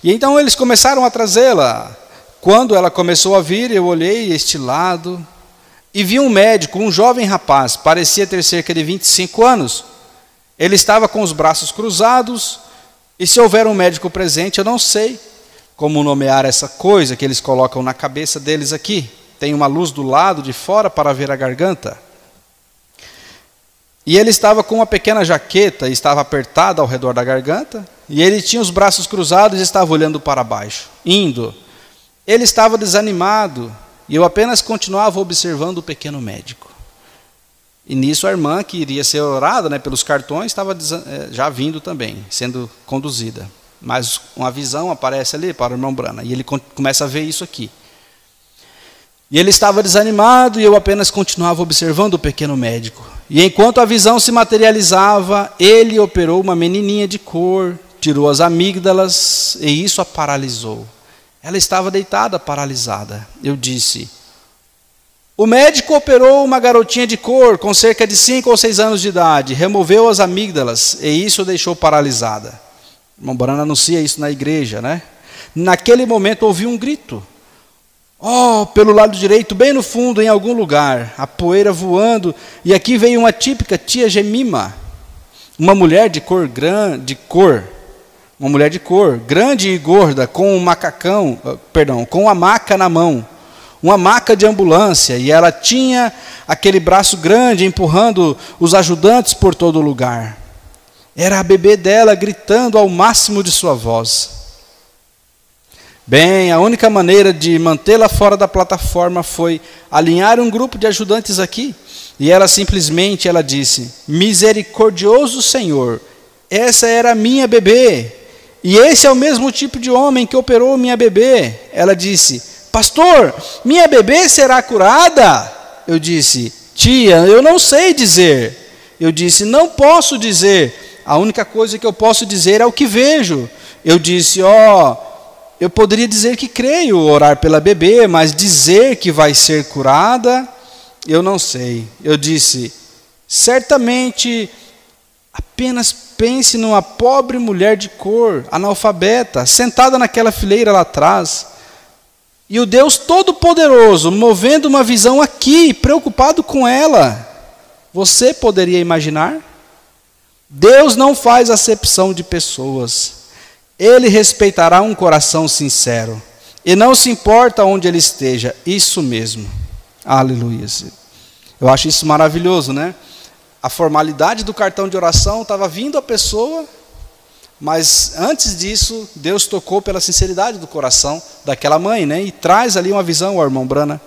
E então eles começaram a trazê-la. Quando ela começou a vir, eu olhei este lado e vi um médico, um jovem rapaz, parecia ter cerca de 25 anos. Ele estava com os braços cruzados, e se houver um médico presente, eu não sei como nomear essa coisa que eles colocam na cabeça deles aqui. Tem uma luz do lado de fora para ver a garganta. E ele estava com uma pequena jaqueta, estava apertada ao redor da garganta, e ele tinha os braços cruzados e estava olhando para baixo, indo. Ele estava desanimado, e eu apenas continuava observando o pequeno médico. E nisso a irmã, que iria ser orada, né, pelos cartões, estava já vindo também, sendo conduzida. Mas uma visão aparece ali para o irmão Branham, e ele começa a ver isso aqui. E ele estava desanimado, e eu apenas continuava observando o pequeno médico. E enquanto a visão se materializava, ele operou uma menininha de cor, tirou as amígdalas, e isso a paralisou. Ela estava deitada, paralisada. Eu disse... O médico operou uma garotinha de cor com cerca de 5 ou 6 anos de idade, removeu as amígdalas e isso a deixou paralisada. O irmão Branham anuncia isso na igreja, né? Naquele momento ouvi um grito. Pelo lado direito, bem no fundo, em algum lugar, a poeira voando, e aqui veio uma típica tia Jemima, uma mulher de cor grande, grande e gorda, com uma maca na mão. Uma maca de ambulância, e ela tinha aquele braço grande empurrando os ajudantes por todo lugar. Era a bebê dela gritando ao máximo de sua voz. Bem, a única maneira de mantê-la fora da plataforma foi alinhar um grupo de ajudantes aqui. E ela simplesmente disse: misericordioso Senhor, essa era a minha bebê. E esse é o mesmo tipo de homem que operou minha bebê. Ela disse: pastor, minha bebê será curada? Eu disse: tia, eu não sei dizer. Eu disse: não posso dizer. A única coisa que eu posso dizer é o que vejo. Eu disse: eu poderia dizer que creio, orar pela bebê, mas dizer que vai ser curada, eu não sei. Eu disse: certamente, apenas pense numa pobre mulher de cor, analfabeta, sentada naquela fileira lá atrás. E o Deus Todo-Poderoso, movendo uma visão aqui, preocupado com ela. Você poderia imaginar? Deus não faz acepção de pessoas. Ele respeitará um coração sincero. E não se importa onde ele esteja. Isso mesmo. Aleluia. Eu acho isso maravilhoso, né? A formalidade do cartão de oração estava vindo a pessoa, mas antes disso, Deus tocou pela sinceridade do coração daquela mãe, né? E traz ali uma visão, ó, irmão Brana.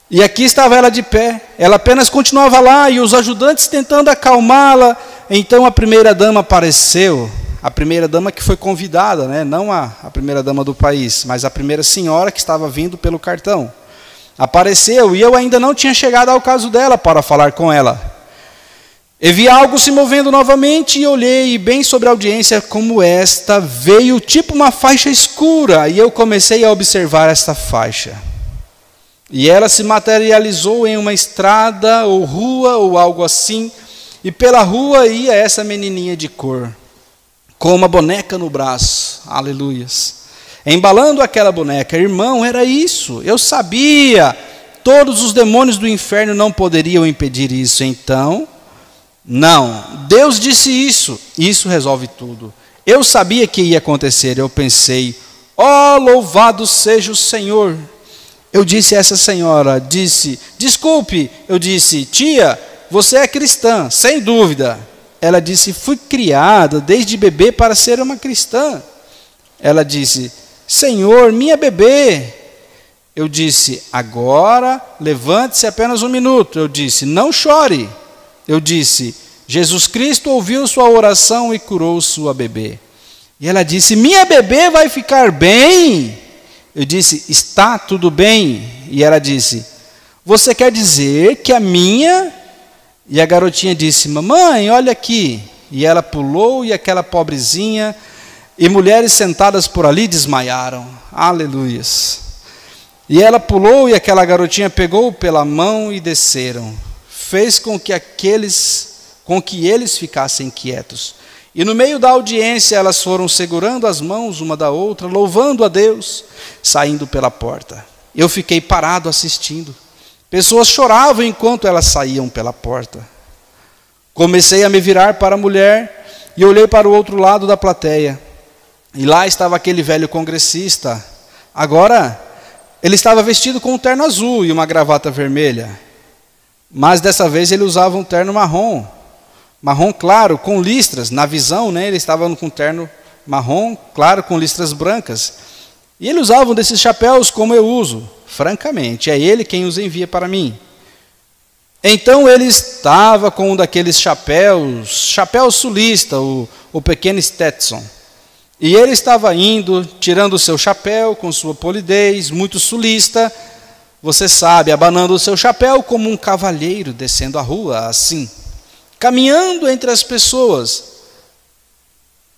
E aqui estava ela de pé, ela apenas continuava lá, e os ajudantes tentando acalmá-la. Então a primeira dama apareceu, a primeira dama que foi convidada, né? Não a primeira dama do país, mas a primeira senhora que estava vindo pelo cartão. Apareceu, e eu ainda não tinha chegado ao caso dela para falar com ela. Eu vi algo se movendo novamente e olhei, e bem sobre a audiência como esta, veio tipo uma faixa escura, e eu comecei a observar esta faixa. E ela se materializou em uma estrada, ou rua, ou algo assim, e pela rua ia essa menininha de cor, com uma boneca no braço, aleluias, embalando aquela boneca. Irmão, era isso, eu sabia, todos os demônios do inferno não poderiam impedir isso. Então, não, Deus disse isso, isso resolve tudo. Eu sabia que ia acontecer, eu pensei: louvado seja o Senhor. Eu disse a essa senhora, desculpe, eu disse: tia, você é cristã, sem dúvida. Ela disse: fui criada desde bebê para ser uma cristã. Ela disse: Senhor, minha bebê. Eu disse: agora levante-se apenas um minuto. Eu disse: não chore. Eu disse: Jesus Cristo ouviu sua oração e curou sua bebê. E ela disse: minha bebê vai ficar bem? Eu disse: está tudo bem. E ela disse: você quer dizer que a minha? E a garotinha disse: mamãe, olha aqui. E ela pulou, e aquela pobrezinha e mulheres sentadas por ali desmaiaram. Aleluias. E ela pulou, e aquela garotinha pegou pela mão e desceram. Fez com que eles ficassem quietos. E no meio da audiência elas foram segurando as mãos uma da outra, louvando a Deus, saindo pela porta. Eu fiquei parado assistindo. Pessoas choravam enquanto elas saíam pela porta. Comecei a me virar para a mulher e olhei para o outro lado da plateia. E lá estava aquele velho congressista. Agora, ele estava vestido com um terno azul e uma gravata vermelha. Mas dessa vez ele usava um terno marrom claro, com listras. Na visão, né, ele estava com um terno marrom claro, com listras brancas. E ele usava um desses chapéus como eu uso. Francamente, é ele quem os envia para mim. Então ele estava com um daqueles chapéu sulista, o pequeno Stetson. E ele estava indo, tirando o seu chapéu com sua polidez, muito sulista, você sabe, abanando o seu chapéu como um cavalheiro descendo a rua, assim, caminhando entre as pessoas.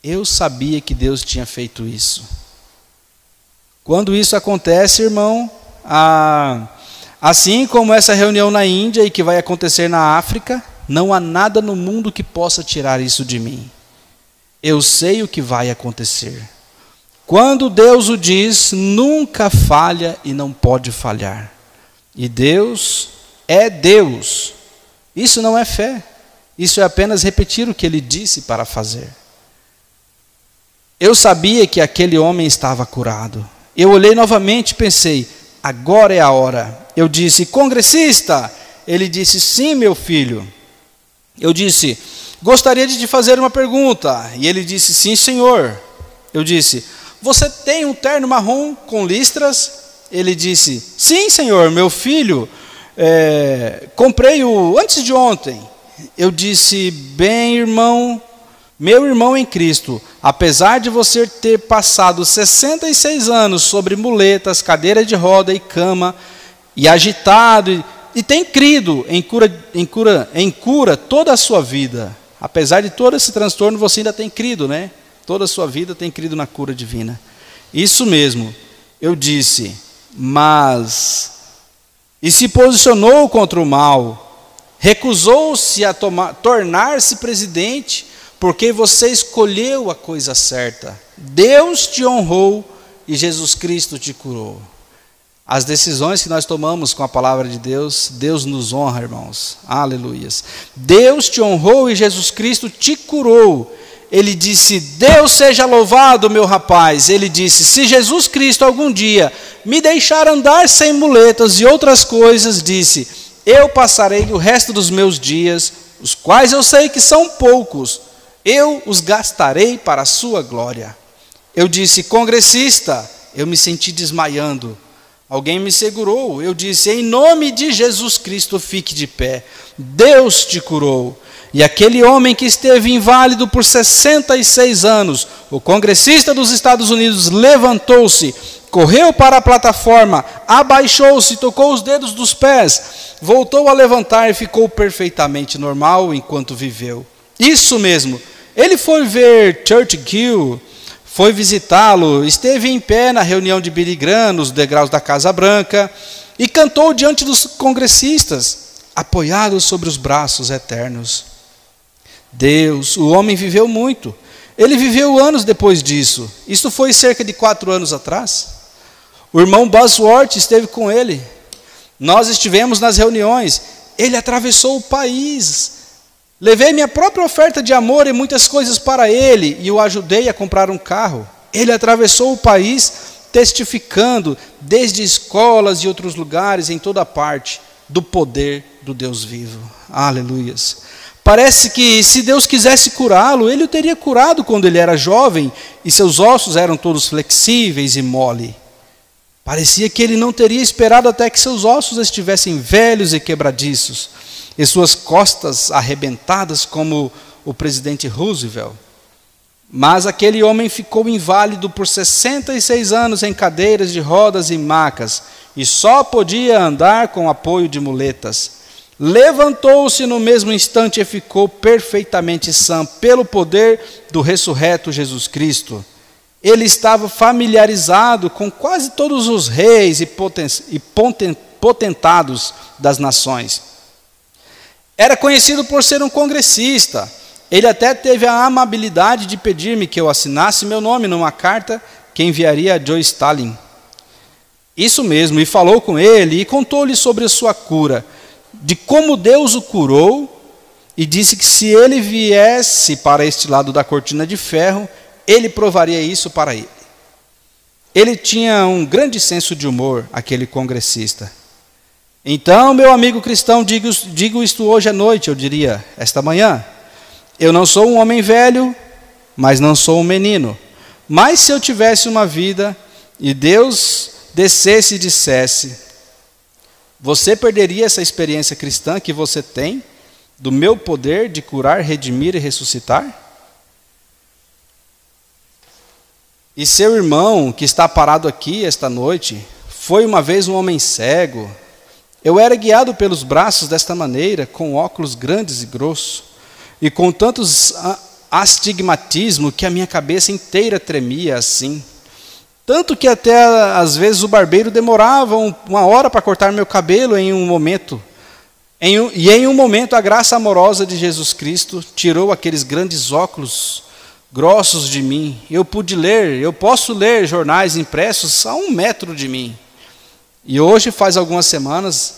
Eu sabia que Deus tinha feito isso. Quando isso acontece, irmão, assim como essa reunião na Índia e que vai acontecer na África, não há nada no mundo que possa tirar isso de mim. Eu sei o que vai acontecer. Quando Deus o diz, nunca falha e não pode falhar. E Deus é Deus. Isso não é fé. Isso é apenas repetir o que Ele disse para fazer. Eu sabia que aquele homem estava curado. Eu olhei novamente e pensei: agora é a hora. Eu disse: congressista. Ele disse: sim, meu filho. Eu disse: gostaria de te fazer uma pergunta. E ele disse: sim, senhor. Eu disse: você tem um terno marrom com listras? Ele disse, sim, senhor, meu filho, comprei-o antes de ontem. Eu disse, bem, irmão, meu irmão em Cristo, apesar de você ter passado 66 anos sobre muletas, cadeira de roda e cama, e agitado, e tem crido em cura toda a sua vida. Apesar de todo esse transtorno, você ainda tem crido, né? Toda a sua vida tem crido na cura divina. Isso mesmo, eu disse, mas... E se posicionou contra o mal, recusou-se a tornar-se presidente, porque você escolheu a coisa certa. Deus te honrou e Jesus Cristo te curou. As decisões que nós tomamos com a palavra de Deus, Deus nos honra, irmãos. Aleluias. Deus te honrou e Jesus Cristo te curou. Ele disse, Deus seja louvado, meu rapaz. Ele disse, se Jesus Cristo algum dia me deixar andar sem muletas e outras coisas, disse, eu passarei o resto dos meus dias, os quais eu sei que são poucos, eu os gastarei para a sua glória. Eu disse, congressista, eu me senti desmaiando. Alguém me segurou, eu disse, em nome de Jesus Cristo, fique de pé. Deus te curou. E aquele homem que esteve inválido por 66 anos, o congressista dos Estados Unidos, levantou-se, correu para a plataforma, abaixou-se, tocou os dedos dos pés, voltou a levantar e ficou perfeitamente normal enquanto viveu. Isso mesmo, ele foi ver Churchill, foi visitá-lo, esteve em pé na reunião de Billy Graham, nos degraus da Casa Branca, e cantou diante dos congressistas, apoiado sobre os braços eternos. Deus, o homem viveu muito. Ele viveu anos depois disso. Isso foi cerca de 4 anos atrás. O irmão Bosworth esteve com ele. Nós estivemos nas reuniões. Ele atravessou o país. Levei minha própria oferta de amor e muitas coisas para ele e o ajudei a comprar um carro. Ele atravessou o país testificando desde escolas e outros lugares em toda parte do poder do Deus vivo. Aleluias. Parece que se Deus quisesse curá-lo, ele o teria curado quando ele era jovem e seus ossos eram todos flexíveis e mole. Parecia que ele não teria esperado até que seus ossos estivessem velhos e quebradiços e suas costas arrebentadas como o presidente Roosevelt. Mas aquele homem ficou inválido por 66 anos em cadeiras de rodas e macas e só podia andar com apoio de muletas. Levantou-se no mesmo instante e ficou perfeitamente sã pelo poder do ressurreto Jesus Cristo. Ele estava familiarizado com quase todos os reis e potentados das nações. Era conhecido por ser um congressista. Ele até teve a amabilidade de pedir-me que eu assinasse meu nome numa carta que enviaria a Joe Stalin. Isso mesmo, e falou com ele e contou-lhe sobre a sua cura, de como Deus o curou, e disse que se ele viesse para este lado da cortina de ferro, ele provaria isso para ele. Ele tinha um grande senso de humor, aquele congressista. Então, meu amigo cristão, digo isto hoje à noite, eu diria, esta manhã. Eu não sou um homem velho, mas não sou um menino. Mas se eu tivesse uma vida e Deus descesse e dissesse, você perderia essa experiência cristã que você tem, do meu poder de curar, redimir e ressuscitar? E seu irmão, que está parado aqui esta noite, foi uma vez um homem cego. Eu era guiado pelos braços desta maneira, com óculos grandes e grossos, e com tantos astigmatismo que a minha cabeça inteira tremia assim. Tanto que até às vezes o barbeiro demorava 1 hora para cortar meu cabelo em um momento. Em um momento a graça amorosa de Jesus Cristo tirou aqueles grandes óculos grossos de mim. Eu posso ler jornais impressos a 1 metro de mim. E hoje faz algumas semanas,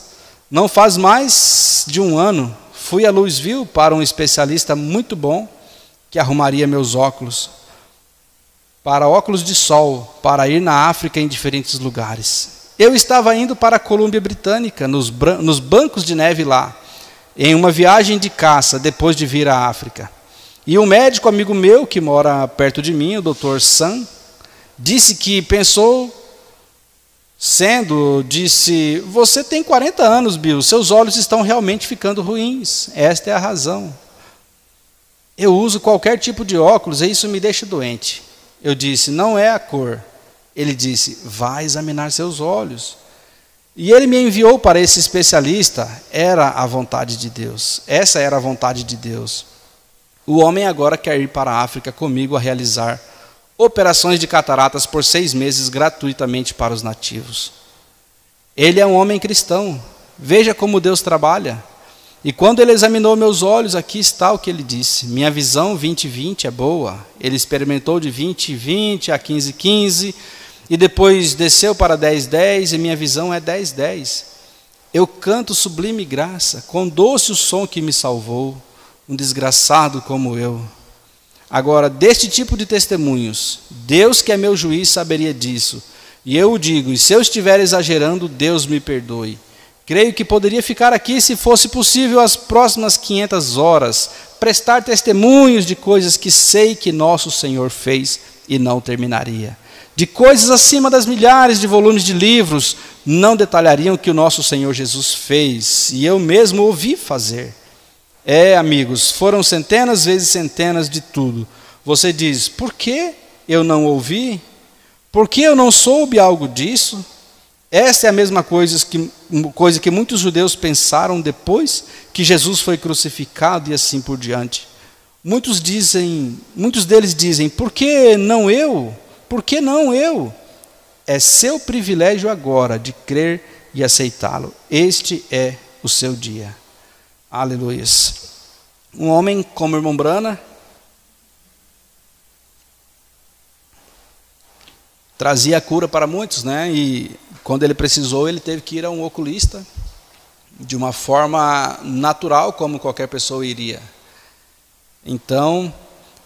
não faz mais de 1 ano, fui a Louisville para um especialista muito bom que arrumaria meus óculos. Para óculos de sol, para ir na África em diferentes lugares. Eu estava indo para a Colômbia Britânica, nos bancos de neve lá, em uma viagem de caça, depois de vir à África. E um médico amigo meu, que mora perto de mim, o Dr. Sam, Disse que pensou, disse, você tem 40 anos, Bill, seus olhos estão realmente ficando ruins, esta é a razão. Eu uso qualquer tipo de óculos e isso me deixa doente. Eu disse, não é a cor. Ele disse, vá examinar seus olhos. E ele me enviou para esse especialista, era a vontade de Deus, essa era a vontade de Deus. O homem agora quer ir para a África comigo a realizar operações de cataratas por 6 meses gratuitamente para os nativos. Ele é um homem cristão, veja como Deus trabalha. E quando ele examinou meus olhos, aqui está o que ele disse, minha visão 20/20 é boa. Ele experimentou de 20/20 a 15/15, e depois desceu para 10/10, e minha visão é 10/10. Eu canto sublime graça, com doce o som que me salvou, um desgraçado como eu. Agora, deste tipo de testemunhos, Deus que é meu juiz saberia disso. E eu o digo, e se eu estiver exagerando, Deus me perdoe. Creio que poderia ficar aqui, se fosse possível, as próximas 500 horas, prestar testemunhos de coisas que sei que nosso Senhor fez e não terminaria. De coisas acima das milhares de volumes de livros, não detalhariam o que o nosso Senhor Jesus fez, e eu mesmo ouvi fazer. Amigos, foram centenas vezes centenas de tudo. Você diz, por que eu não ouvi? Por que eu não soube algo disso? Esta é a mesma coisa que muitos judeus pensaram depois que Jesus foi crucificado e assim por diante. Muitos deles dizem, por que não eu? Por que não eu? É seu privilégio agora de crer e aceitá-lo. Este é o seu dia. Aleluia. Um homem como o irmão Branham trazia a cura para muitos, né? E quando ele precisou, ele teve que ir a um oculista de uma forma natural, como qualquer pessoa iria. Então,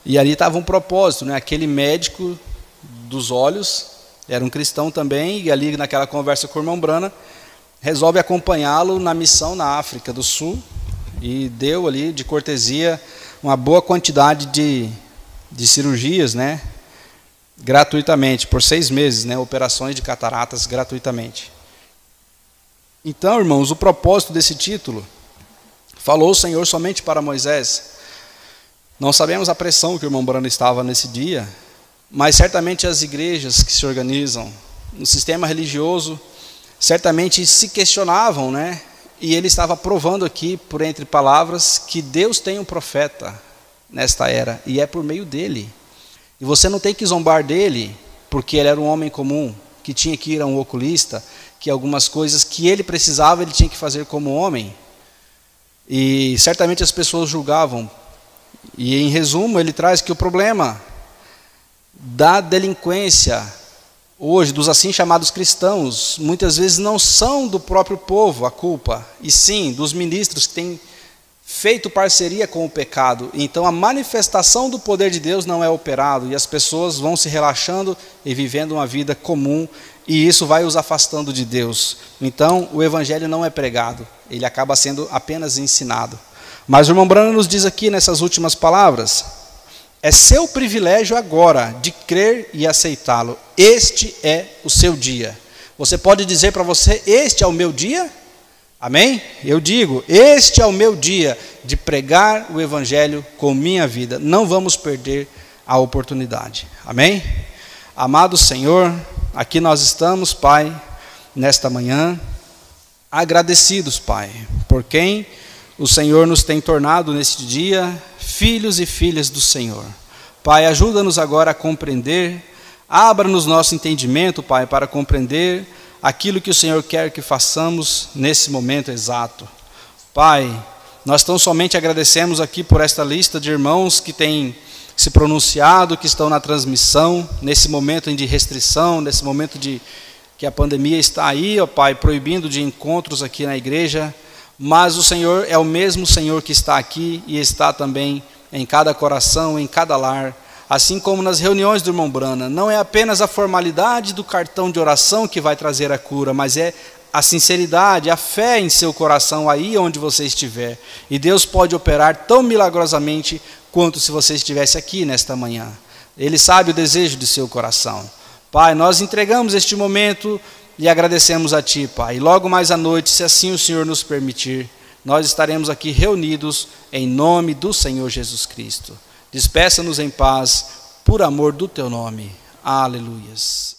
e ali estava um propósito, né? Aquele médico dos olhos era um cristão também, e ali naquela conversa com o irmão Branham, resolve acompanhá-lo na missão na África do Sul, e deu ali, de cortesia, uma boa quantidade de cirurgias, né? Gratuitamente, por 6 meses, né? Operações de cataratas gratuitamente. Então, irmãos, o propósito desse título, falou o Senhor somente para Moisés. Não sabemos a pressão que o irmão Branham estava nesse dia, mas certamente as igrejas que se organizam no sistema religioso, certamente se questionavam, né? E ele estava provando aqui, por entre palavras, que Deus tem um profeta nesta era, e é por meio dele. E você não tem que zombar dele, porque ele era um homem comum, que tinha que ir a um oculista, que algumas coisas que ele precisava, ele tinha que fazer como homem. E certamente as pessoas julgavam. E em resumo, ele traz que o problema da delinquência hoje, dos assim chamados cristãos, muitas vezes não são do próprio povo a culpa, e sim dos ministros que têm feito parceria com o pecado. Então a manifestação do poder de Deus não é operado, e as pessoas vão se relaxando e vivendo uma vida comum, e isso vai os afastando de Deus. Então o evangelho não é pregado, ele acaba sendo apenas ensinado. Mas o irmão Branham nos diz aqui nessas últimas palavras, é seu privilégio agora de crer e aceitá-lo. Este é o seu dia. Você pode dizer para você, este é o meu dia? Amém? Eu digo, este é o meu dia de pregar o evangelho com minha vida. Não vamos perder a oportunidade. Amém? Amado Senhor, aqui nós estamos, Pai, nesta manhã, agradecidos, Pai, por quem o Senhor nos tem tornado neste dia filhos e filhas do Senhor. Pai, ajuda-nos agora a compreender, abra-nos nosso entendimento, Pai, para compreender aquilo que o Senhor quer que façamos nesse momento exato. Pai, nós tão somente agradecemos aqui por esta lista de irmãos que têm se pronunciado, que estão na transmissão, nesse momento de restrição, nesse momento de que a pandemia está aí, ó Pai, proibindo de encontros aqui na igreja, mas o Senhor é o mesmo Senhor que está aqui e está também em cada coração, em cada lar, assim como nas reuniões do irmão Branham. Não é apenas a formalidade do cartão de oração que vai trazer a cura, mas é a sinceridade, a fé em seu coração aí onde você estiver. E Deus pode operar tão milagrosamente quanto se você estivesse aqui nesta manhã. Ele sabe o desejo de seu coração. Pai, nós entregamos este momento e agradecemos a Ti, Pai. E logo mais à noite, se assim o Senhor nos permitir, nós estaremos aqui reunidos em nome do Senhor Jesus Cristo. Despeça-nos em paz, por amor do Teu nome. Aleluias.